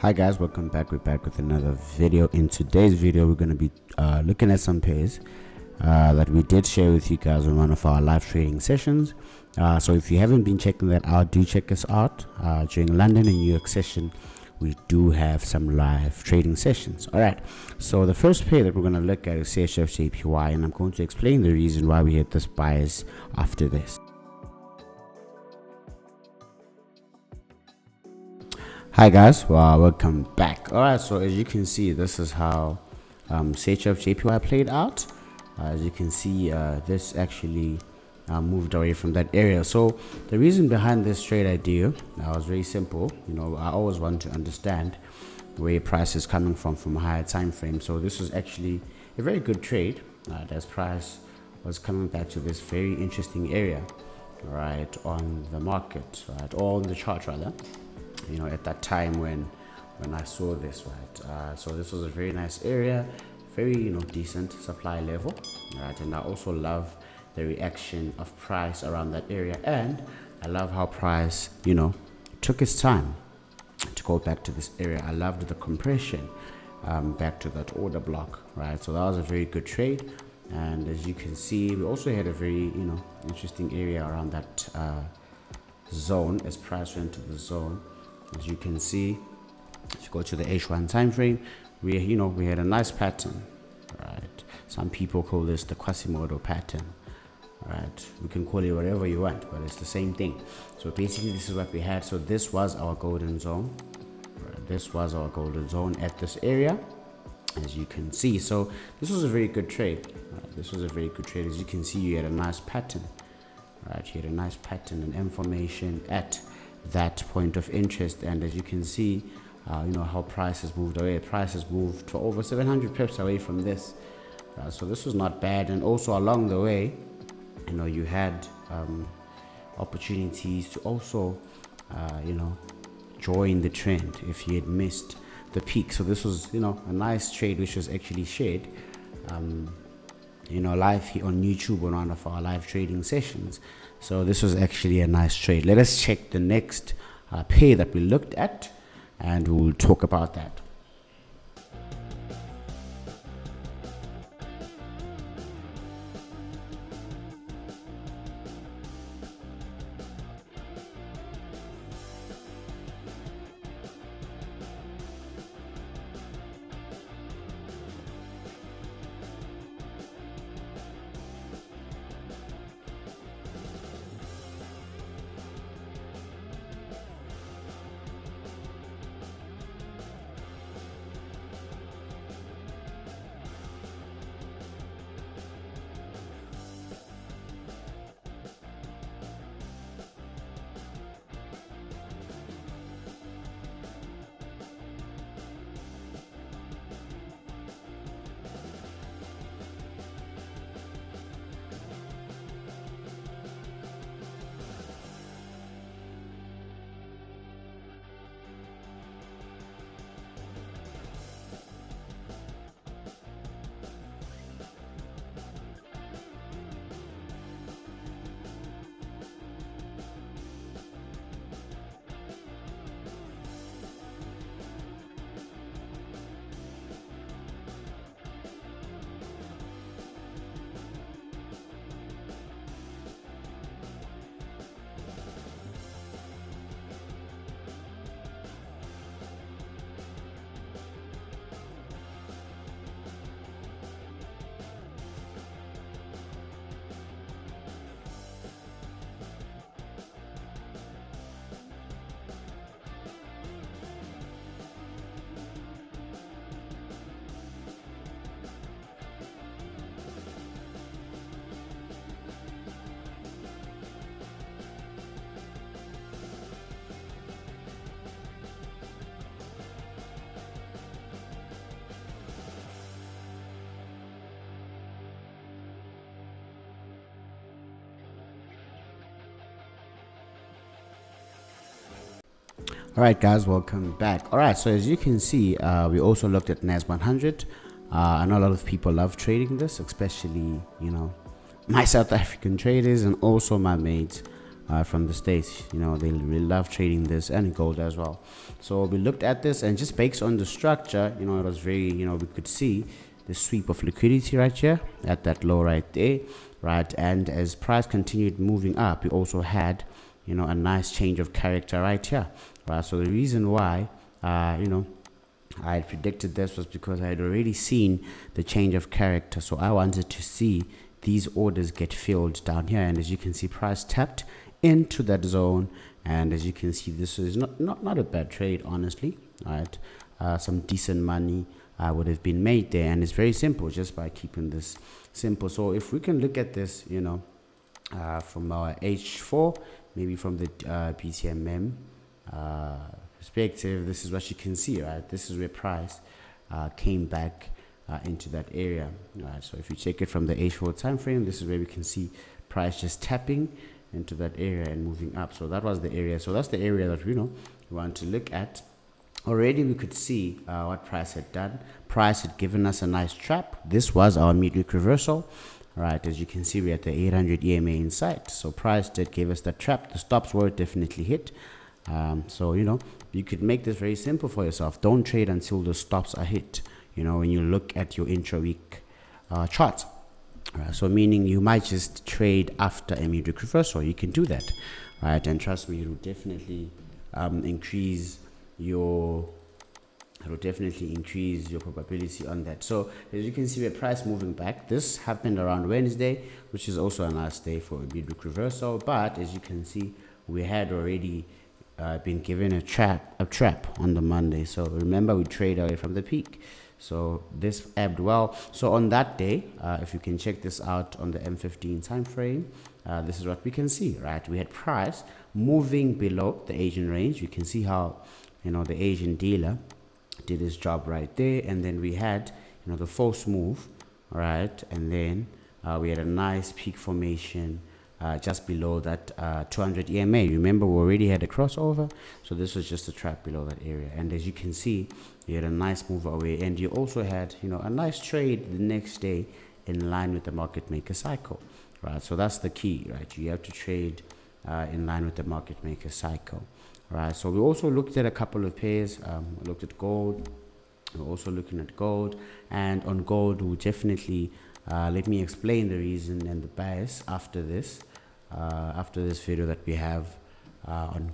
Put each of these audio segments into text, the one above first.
Hi guys, welcome back. We're back with another video. In today's video we're going to be looking at some pairs that we did share with you guys on one of our live trading sessions. So if you haven't been checking that out, do check us out. During London and New York session we do have some live trading sessions. Alright, so the first pair that we're going to look at is CHFJPY, and I'm going to explain the reason why we hit this bias after this. Hi guys, welcome back. Alright, so as you can see, this is how CHFJPY played out. As you can see, this actually moved away from that area. So the reason behind this trade idea was very simple. I always want to understand where price is coming from a higher time frame. So this was actually a very good trade as price was coming back to this very interesting area right on the market, right, or on the chart rather. At that time when I saw this, right, so this was a very nice area, very decent supply level, right, and I also love the reaction of price around that area, and I love how price took its time to go back to this area. I loved the compression back to that order block, right? So that was a very good trade, and as you can see, we also had a very interesting area around that zone as price went to the zone. As you can see, if you go to the H1 time frame, we had a nice pattern, right? Some people call this the Quasimodo pattern, right? We can call it whatever you want, but it's the same thing. So basically this is what we had. So this was our golden zone, right? This was our golden zone at this area, as you can see. So this was a very good trade, right? This was a very good trade. As you can see, you had a nice pattern, right? You had a nice pattern and information at that point of interest, and as you can see, how price has moved away. Price has moved to over 700 pips away from this, so this was not bad. And also along the way, you had opportunities to also join the trend if you had missed the peak. So this was a nice trade which was actually shared live here on YouTube on one of our live trading sessions. So this was actually a nice trade. Let us check the next pair that we looked at, and we'll talk about that. Alright guys, welcome back. Alright, so as you can see, we also looked at NAS 100. I know a lot of people love trading this, especially my South African traders and also my mates from the States. You know, they really love trading this and gold as well. So we looked at this, and just based on the structure, you know, it was very, you know, we could see the sweep of liquidity right here at that low right there, right? And as price continued moving up, we also had, you know, a nice change of character right here, right? So the reason why, you know, I had predicted this was because I had already seen the change of character. So I wanted to see these orders get filled down here, and as you can see, price tapped into that zone, and as you can see, this is not a bad trade, honestly. All right, some decent money would have been made there, and it's very simple just by keeping this simple. So if we can look at this, you know, from our H4, maybe from the BTMM perspective, this is what you can see, right? This is where price came back into that area, right? So if you check it from the H4 time frame, this is where we can see price just tapping into that area and moving up. So that was the area. So that's the area that, you know, we want to look at. Already we could see what price had done. Price had given us a nice trap. This was our midweek reversal, right? As you can see, we're at the 800 EMA in sight. So price did give us that trap. The stops were definitely hit. So, you know, you could make this very simple for yourself. Don't trade until the stops are hit, you know, when you look at your intra-week charts. So meaning you might just trade after a midweek reversal. You can do that, right? And trust me, it will definitely increase your probability on that. So as you can see, the price moving back. This happened around Wednesday, which is also a nice day for a midweek reversal. But as you can see, we had already been given a trap on the Monday. So remember, we trade away from the peak. So this ebbed well. So on that day, if you can check this out on the M15 time frame, this is what we can see, right? We had price moving below the Asian range. You can see how, you know, the Asian dealer did his job right there, and then we had, you know, the false move, right? And then we had a nice peak formation just below that 200 EMA. Remember, we already had a crossover, so this was just a trap below that area. And as you can see, you had a nice move away, and you also had, you know, a nice trade the next day in line with the market maker cycle, right? So that's the key, right? You have to trade in line with the market maker cycle, right? So we also looked at a couple of pairs. We looked at gold. We're also looking at gold, and on gold, we'll definitely let me explain the reason and the bias after this video that we have on.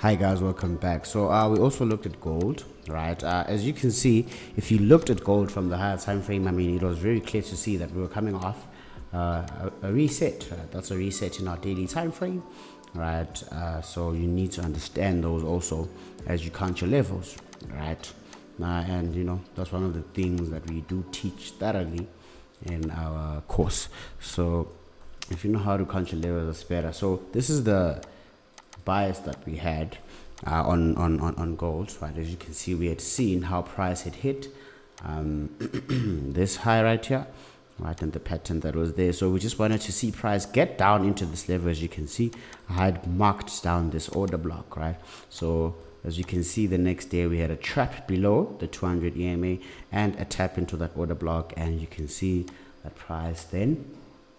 Hi guys, welcome back. So we also looked at gold, right? As you can see, if you looked at gold from the higher time frame, I mean, it was very clear to see that we were coming off a reset. That's a reset in our daily time frame, right? So you need to understand those also as you count your levels, right? And you know, that's one of the things that we do teach thoroughly in our course. So if you know how to count your levels, it's better. So this is the bias that we had on gold, right? As you can see, we had seen how price had hit this high right here, right, and the pattern that was there. So we just wanted to see price get down into this level. As you can see, I had marked down this order block, right? So as you can see, the next day we had a trap below the 200 EMA and a tap into that order block, and you can see that price then,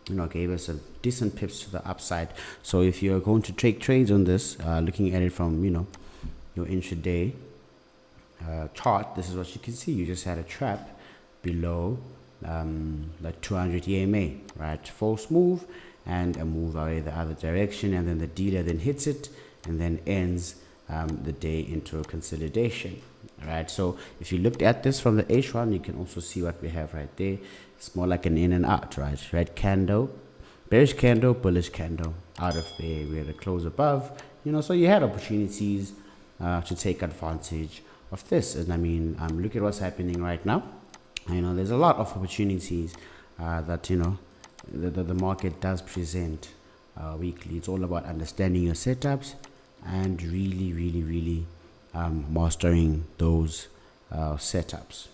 you know, gave us a decent pips to the upside. So if you're going to take trades on this, looking at it from, you know, your intraday chart, this is what you can see. You just had a trap below the 200 EMA, right? False move and a move away the other direction, and then the dealer then hits it and then ends the day into a consolidation, right? So if you looked at this from the H1, you can also see what we have right there. It's more like an in and out, right? Red candle, bearish candle, bullish candle, out of there. We had a close above, you know, so you had opportunities to take advantage of this. And I mean, look at what's happening right now. You know, there's a lot of opportunities that, you know, the market does present weekly. It's all about understanding your setups and really mastering those setups.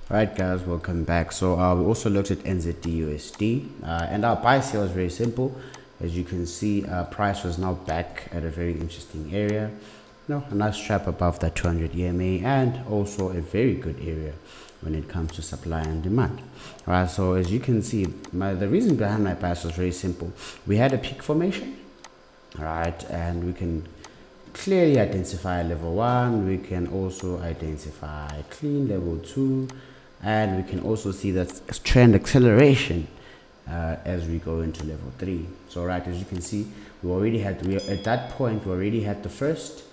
Right guys, welcome back. So we also looked at NZDUSD and our buy sale was very simple. As you can see, price was now back at a very interesting area, you know, a nice trap above that 200 EMA, and also a very good area when it comes to supply and demand. All right, so as you can see, the reason behind my buy was very simple. We had a peak formation, all right, and we can clearly identify level 1. We can also identify clean level 2, and we can also see that trend acceleration as we go into level 3. So right, as you can see, at that point we already had the first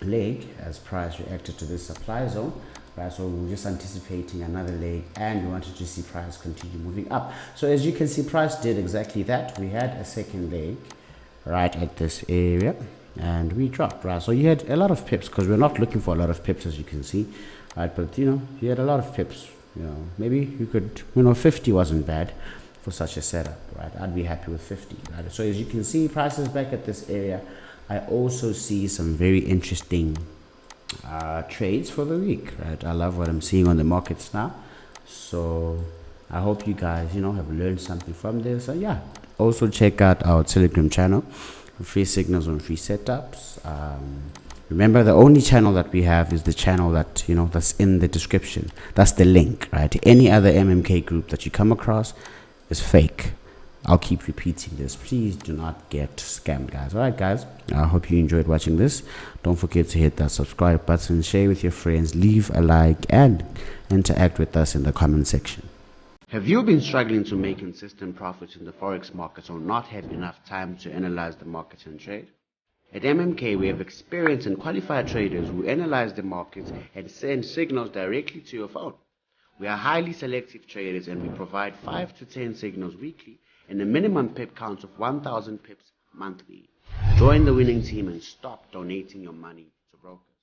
leg as price reacted to this supply zone, right? So we're just anticipating another leg, and we wanted to see price continue moving up. So as you can see, price did exactly that. We had a second leg right at this area, and we dropped, right? So you had a lot of pips, because we're not looking for a lot of pips, as you can see, right? But you know, you had a lot of pips. You know, maybe you could, you know, 50 wasn't bad for such a setup, right? I'd be happy with 50, right? So as you can see, price is back at this area. I also see some very interesting trades for the week, right? I love what I'm seeing on the markets now. So I hope you guys, you know, have learned something from this. And yeah, also check out our Telegram channel for free signals on free setups. Remember, the only channel that we have is the channel that, you know, that's in the description. That's the link, right? Any other MMK group that you come across is fake. I'll keep repeating this. Please do not get scammed, guys. All right, guys, I hope you enjoyed watching this. Don't forget to hit that subscribe button, share with your friends, leave a like, and interact with us in the comment section. Have you been struggling to make consistent profits in the Forex markets, or not have enough time to analyze the markets and trade? At MMK, we have experienced and qualified traders who analyze the markets and send signals directly to your phone. We are highly selective traders, and we provide 5 to 10 signals weekly and a minimum pip count of 1,000 pips monthly. Join the winning team and stop donating your money to brokers.